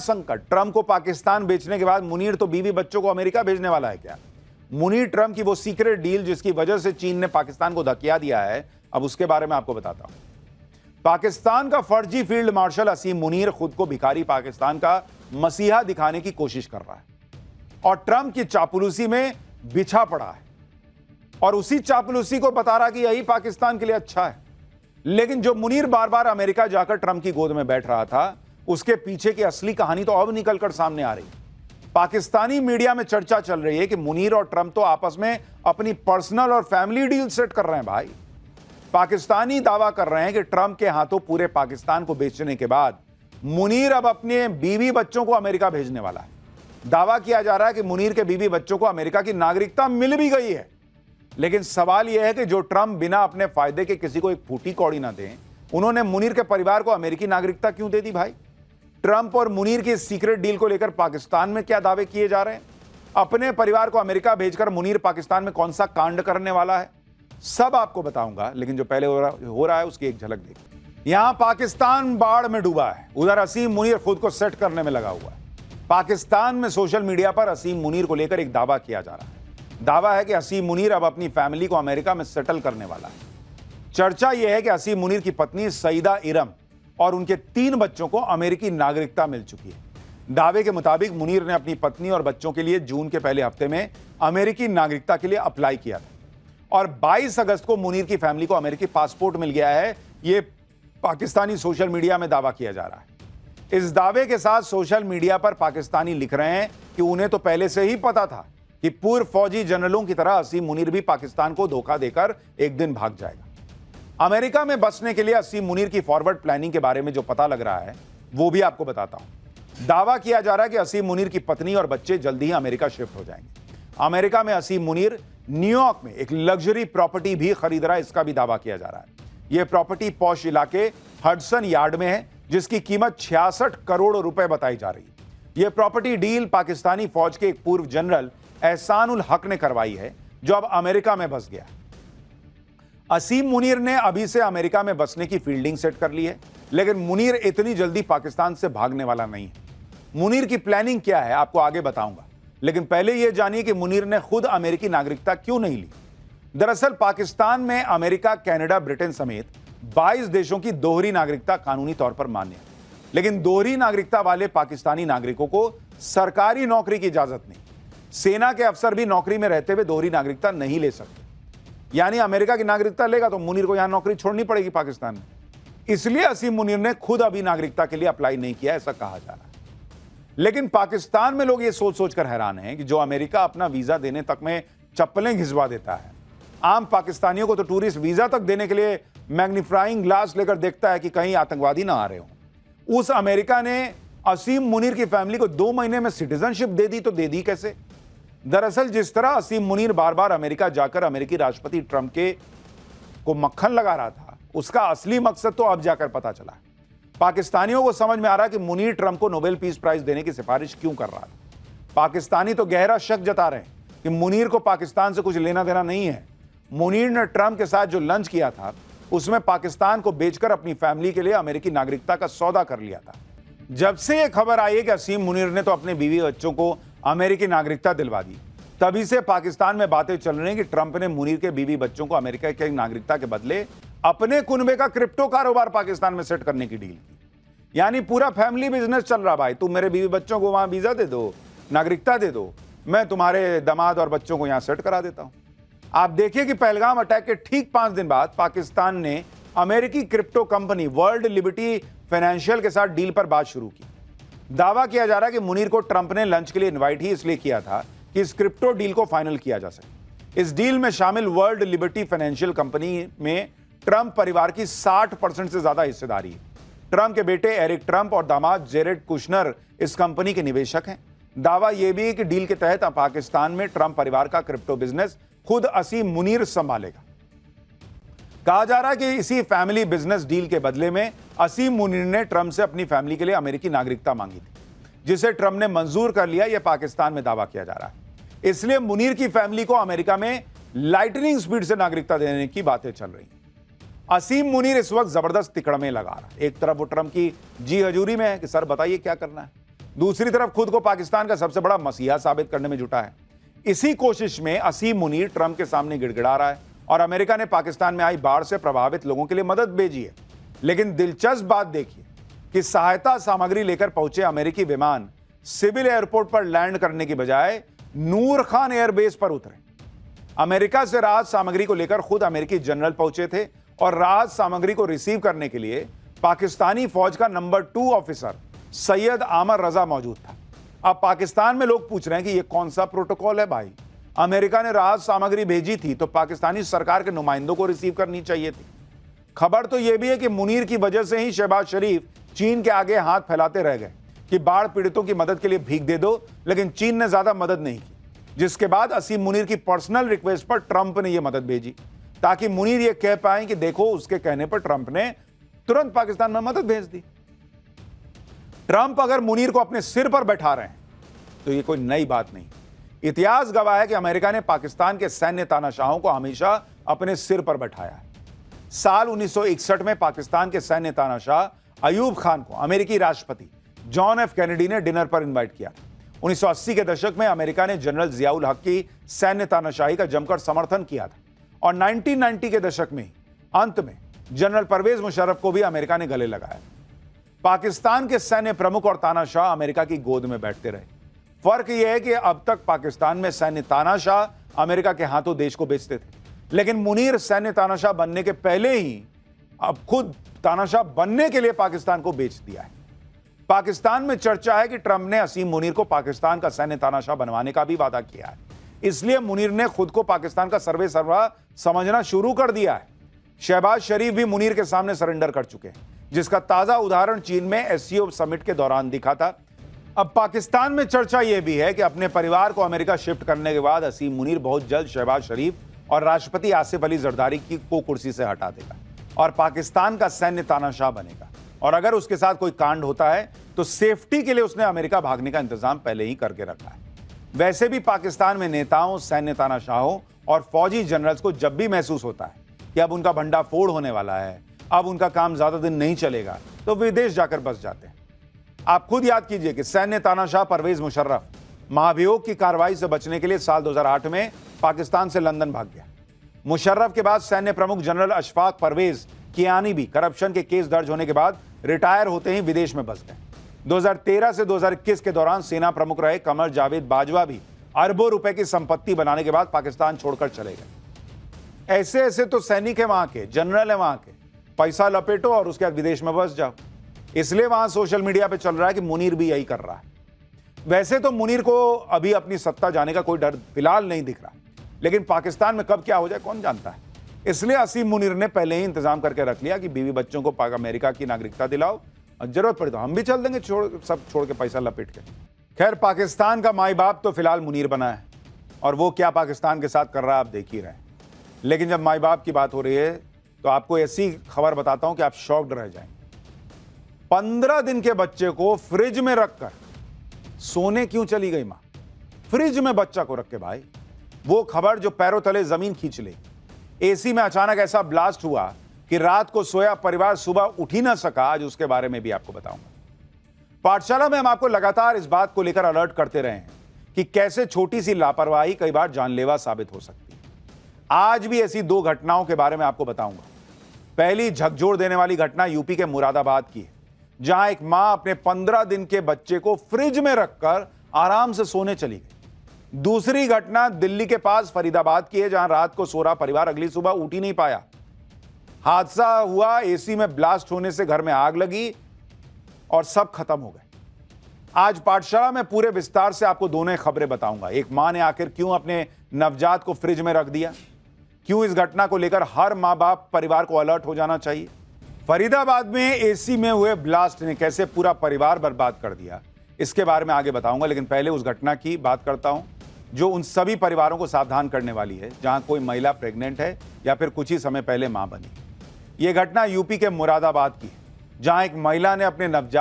संकट, ट्रंप को पाकिस्तान बेचने के बाद मुनीर तो बीवी बच्चों को अमेरिका भेजने वाला है क्या? मुनीर ट्रंप की वो सीक्रेट डील जिसकी वजह से चीन ने पाकिस्तान को धकिया दिया है, अब उसके बारे में आपको बताता हूं। पाकिस्तान का फर्जी फील्ड मार्शल असीम मुनीर खुद को भिखारी पाकिस्तान का मसीहा दिखाने की कोशिश कर रहा है और ट्रंप की चापलूसी में बिछा पड़ा है और उसी चापलूसी को बता रहा कि यही पाकिस्तान के लिए अच्छा है। लेकिन जो मुनीर बार बार अमेरिका जाकर ट्रंप की गोद में बैठ रहा था, उसके पीछे की असली कहानी तो अब निकलकर सामने आ रही है। पाकिस्तानी मीडिया में चर्चा चल रही है कि मुनीर और ट्रंप तो आपस में अपनी पर्सनल और फैमिली डील सेट कर रहे हैं। भाई, पाकिस्तानी दावा कर रहे हैं कि ट्रंप के हाथों पूरे पाकिस्तान को बेचने के बाद मुनीर अब अपने बीवी बच्चों को अमेरिका भेजने वाला है। दावा किया जा रहा है कि मुनीर के बीवी बच्चों को अमेरिका की नागरिकता मिल भी गई है। लेकिन सवाल यह है कि जो ट्रंप बिना अपने फायदे के किसी को एक फूटी कौड़ी ना दें, उन्होंने मुनीर के परिवार को अमेरिकी नागरिकता क्यों दे दी? भाई, ट्रंप और मुनीर की सीक्रेट डील को लेकर पाकिस्तान में क्या दावे किए जा रहे हैं? अपने परिवार को अमेरिका भेजकर मुनीर पाकिस्तान में कौन सा कांड करने वाला है, सब आपको बताऊंगा। लेकिन जो पहले हो रहा है उसकी एक झलक देखिए। यहां पाकिस्तान बाढ़ में डूबा है, उधर असीम मुनीर खुद को सेट करने में लगा हुआ है। पाकिस्तान में सोशल मीडिया पर असीम मुनीर को लेकर एक दावा किया जा रहा है। दावा है कि असीम मुनीर अब अपनी फैमिली को अमेरिका में सेटल करने वाला है। चर्चा यह है कि असीम मुनीर की पत्नी सईदा इरम और उनके 3 बच्चों को अमेरिकी नागरिकता मिल चुकी है। दावे के मुताबिक मुनीर ने अपनी पत्नी और बच्चों के लिए जून के पहले हफ्ते में अमेरिकी नागरिकता के लिए अप्लाई किया था और 22 अगस्त को मुनीर की फैमिली को अमेरिकी पासपोर्ट मिल गया है। यह पाकिस्तानी सोशल मीडिया में दावा किया जा रहा है। इस दावे के साथ सोशल मीडिया पर पाकिस्तानी लिख रहे हैं कि उन्हें तो पहले से ही पता था कि पूर्व फौजी जनरलों की तरह असीम मुनीर भी पाकिस्तान को धोखा देकर एक दिन भाग जाएगा। अमेरिका में बसने के लिए असीम मुनीर की फॉरवर्ड प्लानिंग के बारे में जो पता लग रहा है वो भी आपको बताता हूं। दावा किया जा रहा है कि असीम मुनीर की पत्नी और बच्चे जल्दी ही अमेरिका शिफ्ट हो जाएंगे। अमेरिका में असीम मुनीर न्यूयॉर्क में एक लग्जरी प्रॉपर्टी भी खरीद रहा है, इसका भी दावा किया जा रहा है। यह प्रॉपर्टी पॉश इलाके हडसन यार्ड में है, जिसकी कीमत 66 करोड़ रुपए बताई जा रही है। यह प्रॉपर्टी डील पाकिस्तानी फौज के एक पूर्व जनरल एहसान उल हक ने करवाई है, जो अब अमेरिका में बस गया। असीम मुनीर ने अभी से अमेरिका में बसने की फील्डिंग सेट कर ली है, लेकिन मुनीर इतनी जल्दी पाकिस्तान से भागने वाला नहीं है। मुनीर की प्लानिंग क्या है आपको आगे बताऊंगा, लेकिन पहले यह जानिए कि मुनीर ने खुद अमेरिकी नागरिकता क्यों नहीं ली। दरअसल पाकिस्तान में अमेरिका, कनाडा, ब्रिटेन समेत 22 देशों की दोहरी नागरिकता कानूनी तौर पर मान्य है, लेकिन दोहरी नागरिकता वाले पाकिस्तानी नागरिकों को सरकारी नौकरी की इजाजत नहीं। सेना के अफसर भी नौकरी में रहते हुए दोहरी नागरिकता नहीं ले सकते। यानी अमेरिका की नागरिकता लेगा तो मुनीर को यहां नौकरी छोड़नी पड़ेगी पाकिस्तान में। इसलिए असीम मुनीर ने खुद अभी नागरिकता के लिए अप्लाई नहीं किया, ऐसा कहा जा रहा है। लेकिन पाकिस्तान में लोग ये सोच सोचकर हैरान हैं कि जो अमेरिका अपना वीजा देने तक में चप्पलें घिसवा देता है, आम पाकिस्तानियों को तो टूरिस्ट वीजा तक देने के लिए मैग्नीफाइंग ग्लास लेकर देखता है कि कहीं आतंकवादी ना आ रहे हो। उस अमेरिका ने असीम मुनीर की फैमिली को 2 महीने में सिटीजनशिप दे दी, तो दे दी कैसे? दरअसल जिस तरह असीम मुनीर बार बार अमेरिका जाकर अमेरिकी राष्ट्रपति ट्रंप को मक्खन लगा रहा था, उसका असली मकसद तो अब जाकर पता चला है। पाकिस्तानियों को समझ में आ रहा है कि मुनीर ट्रंप को नोबेल पीस प्राइज देने की सिफारिश क्यों कर रहा था। पाकिस्तानी तो गहरा शक जता रहे हैं कि मुनीर को पाकिस्तान से कुछ लेना देना नहीं है। मुनीर ने ट्रंप के साथ जो लंच किया था, उसमें पाकिस्तान को बेचकर अपनी फैमिली के लिए अमेरिकी नागरिकता का सौदा कर लिया था। जब से यह खबर आई है कि असीम मुनीर ने तो अपने बीवी बच्चों को अमेरिकी नागरिकता दिलवा दी, तभी से पाकिस्तान में बातें चल रही हैं कि ट्रंप ने मुनीर के बीवी बच्चों को अमेरिका की नागरिकता के बदले अपने कुनबे का क्रिप्टो कारोबार पाकिस्तान में सेट करने की डील की। यानी पूरा फैमिली बिजनेस चल रहा। भाई, तुम मेरे बीवी बच्चों को वहां वीजा दे दो, नागरिकता दे दो, मैं तुम्हारे दामाद और बच्चों को यहां सेट करा देता हूं। आप देखिए कि पहलगाम अटैक के ठीक 5 दिन बाद पाकिस्तान ने अमेरिकी crypto company world liberty financial के साथ डील पर बात शुरू की। दावा किया जा रहा है कि मुनीर को ट्रंप ने लंच के लिए इनवाइट ही इसलिए किया था कि इस क्रिप्टो डील को फाइनल किया जा सके। इस डील में शामिल वर्ल्ड लिबर्टी फाइनेंशियल कंपनी में ट्रंप परिवार की 60% से ज्यादा हिस्सेदारी है। ट्रंप के बेटे एरिक ट्रंप और दामाद जेरेड कुशनर इस कंपनी के निवेशक हैं। दावा यह भी है कि डील के तहत पाकिस्तान में ट्रंप परिवार का क्रिप्टो बिजनेस खुद असीम मुनीर संभालेगा। कहा जा रहा है कि इसी फैमिली बिजनेस डील के बदले में असीम मुनीर ने ट्रंप से अपनी फैमिली के लिए अमेरिकी नागरिकता मांगी थी, जिसे ट्रंप ने मंजूर कर लिया। यह पाकिस्तान में दावा किया जा रहा है। इसलिए मुनीर की फैमिली को अमेरिका में लाइटनिंग स्पीड से नागरिकता देने की बातें चल रही हैं। असीम मुनीर इस वक्त जबरदस्त तिकड़ में लगा रहा है। एक तरफ वो ट्रंप की जी हजूरी में है कि सर बताइए क्या करना है, दूसरी तरफ खुद को पाकिस्तान का सबसे बड़ा मसीहा साबित करने में जुटा है। इसी कोशिश में असीम मुनीर ट्रंप के सामने गिड़गिड़ा रहा है और अमेरिका ने पाकिस्तान में आई बाढ़ से प्रभावित लोगों के लिए मदद भेजी है। लेकिन दिलचस्प बात देखिए कि सहायता सामग्री लेकर पहुंचे अमेरिकी विमान सिविल एयरपोर्ट पर लैंड करने की बजाय नूर खान एयरबेस पर उतरे। अमेरिका से राहत सामग्री को लेकर खुद अमेरिकी जनरल पहुंचे थे और राहत सामग्री को रिसीव करने के लिए पाकिस्तानी फौज का नंबर 2 ऑफिसर सैयद आमर रजा मौजूद था। अब पाकिस्तान में लोग पूछ रहे हैं कि यह कौन सा प्रोटोकॉल है भाई? अमेरिका ने राहत सामग्री भेजी थी तो पाकिस्तानी सरकार के नुमाइंदों को रिसीव करनी चाहिए थी। खबर तो यह भी है कि मुनीर की वजह से ही शहबाज शरीफ चीन के आगे हाथ फैलाते रह गए कि बाढ़ पीड़ितों की मदद के लिए भीख दे दो, लेकिन चीन ने ज्यादा मदद नहीं की, जिसके बाद असीम मुनीर की पर्सनल रिक्वेस्ट पर ट्रंप ने यह मदद भेजी ताकि मुनीर यह कह पाए कि देखो उसके कहने पर ट्रंप ने तुरंत पाकिस्तान में मदद भेज दी। ट्रंप अगर मुनीर को अपने सिर पर बैठा रहे हैं तो यह कोई नई बात नहीं। इतिहास गवाह है कि अमेरिका ने पाकिस्तान के सैन्य तानाशाहों को हमेशा अपने सिर पर बैठाया है। साल 1961 में पाकिस्तान के सैन्य तानाशाह अयूब खान को अमेरिकी राष्ट्रपति जॉन एफ कैनेडी ने डिनर पर इनवाइट किया। 1980 के दशक में अमेरिका ने जनरल जियाउल हक की सैन्य तानाशाही का जमकर समर्थन किया था और 1990 के दशक में अंत में जनरल परवेज मुशर्रफ को भी अमेरिका ने गले लगाया। पाकिस्तान के सैन्य प्रमुख और तानाशाह अमेरिका की गोद में बैठते रहे। फर्क यह है कि अब तक पाकिस्तान में सैन्य तानाशाह अमेरिका के हाथों देश को बेचते थे, लेकिन मुनीर सैन्य तानाशाह बनने के पहले ही अब खुद तानाशाह बनने के लिए पाकिस्तान को बेच दिया है। पाकिस्तान में चर्चा है कि ट्रंप ने असीम मुनीर को पाकिस्तान का सैन्य तानाशाह बनवाने का भी वादा किया है, इसलिए मुनीर ने खुद को पाकिस्तान का सर्वे सर्वा समझना शुरू कर दिया है। शहबाज शरीफ भी मुनीर के सामने सरेंडर कर चुके हैं, जिसका ताजा उदाहरण चीन में एससीओ समिट के दौरान दिखा था। अब पाकिस्तान में चर्चा यह भी है कि अपने परिवार को अमेरिका शिफ्ट करने के बाद असीम मुनीर बहुत जल्द शहबाज शरीफ और राष्ट्रपति आसिफ अली जरदारी को कुर्सी से हटा देगा और पाकिस्तान का सैन्य तानाशाह बनेगा। और अगर उसके साथ कोई कांड होता है तो सेफ्टी के लिए उसने अमेरिका भागने का इंतजाम पहले ही करके रखा है। वैसे भी पाकिस्तान में नेताओं, सैन्य तानाशाहों और फौजी जनरल्स को जब भी महसूस होता है कि अब उनका भंडाफोड़ होने वाला है, अब उनका काम ज्यादा दिन नहीं चलेगा, तो विदेश जाकर बस जाते हैं। आप खुद याद कीजिए कि सैन्य तानाशाह परवेज मुशर्रफ महाभियोग की कार्रवाई से बचने के लिए साल 2008 में पाकिस्तान से लंदन भाग गया। मुशर्रफ के बाद सैन्य प्रमुख जनरल अशफाक परवेज कियानी भी करप्शन के केस दर्ज होने के बाद रिटायर होते ही विदेश में बस गए। 2013 से 2021 के दौरान सेना प्रमुख रहे कमर जावेद बाजवा भी अरबों रुपए की संपत्ति बनाने के बाद पाकिस्तान छोड़कर चले गए। ऐसे ऐसे तो सैनिक है वहां के, जनरल है वहां के, पैसा लपेटो और उसके बाद विदेश में बस जाओ। इसलिए वहां सोशल मीडिया पे चल रहा है कि मुनीर भी यही कर रहा है। वैसे तो मुनीर को अभी अपनी सत्ता जाने का कोई डर फिलहाल नहीं दिख रहा, लेकिन पाकिस्तान में कब क्या हो जाए कौन जानता है। इसलिए असीम मुनीर ने पहले ही इंतजाम करके रख लिया कि बीवी बच्चों को अमेरिका की नागरिकता दिलाओ और जरूरत पड़े तो हम भी चल देंगे, सब छोड़ के पैसा लपेट के। खैर, पाकिस्तान का माई बाप तो फिलहाल मुनीर बना है और वो क्या पाकिस्तान के साथ कर रहा है आप देख ही रहे हैं। लेकिन जब माई बाप की बात हो रही है तो आपको ऐसी खबर बताता हूं कि आप शॉक्ड रह जाएंगे। 15 दिन के बच्चे को फ्रिज में रखकर सोने क्यों चली गई मां? फ्रिज में बच्चा को रख के भाई, वो खबर जो पैरों तले जमीन खींच ले। एसी में अचानक ऐसा ब्लास्ट हुआ कि रात को सोया परिवार सुबह उठ ही ना सका। आज उसके बारे में भी आपको बताऊंगा। पाठशाला में हम आपको लगातार इस बात को लेकर अलर्ट करते रहे हैं कि कैसे छोटी सी लापरवाही कई बार जानलेवा साबित हो सकती है। आज भी ऐसी 2 घटनाओं के बारे में आपको बताऊंगा। पहली झकझोर देने वाली घटना यूपी के मुरादाबाद की है, जहां एक मां अपने 15 दिन के बच्चे को फ्रिज में रखकर आराम से सोने चली गई। दूसरी घटना दिल्ली के पास फरीदाबाद की है, जहां रात को सो रहा परिवार अगली सुबह उठ ही नहीं पाया। हादसा हुआ, एसी में ब्लास्ट होने से घर में आग लगी और सब खत्म हो गए। आज पाठशाला में पूरे विस्तार से आपको दोनों खबरें बताऊंगा। एक मां ने आखिर क्यों अपने नवजात को फ्रिज में रख दिया, क्यों इस घटना को लेकर हर मां बाप परिवार को अलर्ट हो जाना चाहिए, फरीदाबाद में एसी में हुए ब्लास्ट ने कैसे पूरा परिवार बर्बाद कर दिया, इसके बारे में आगे बताऊंगा। लेकिन पहले उस घटना की बात करता हूं जो उन सभी परिवारों को सावधान करने वाली है जहां कोई महिला प्रेग्नेंट है या फिर कुछ ही समय पहले मां बनी। यह घटना यूपी के मुरादाबाद की है, जहां एक महिला ने अपने नवजात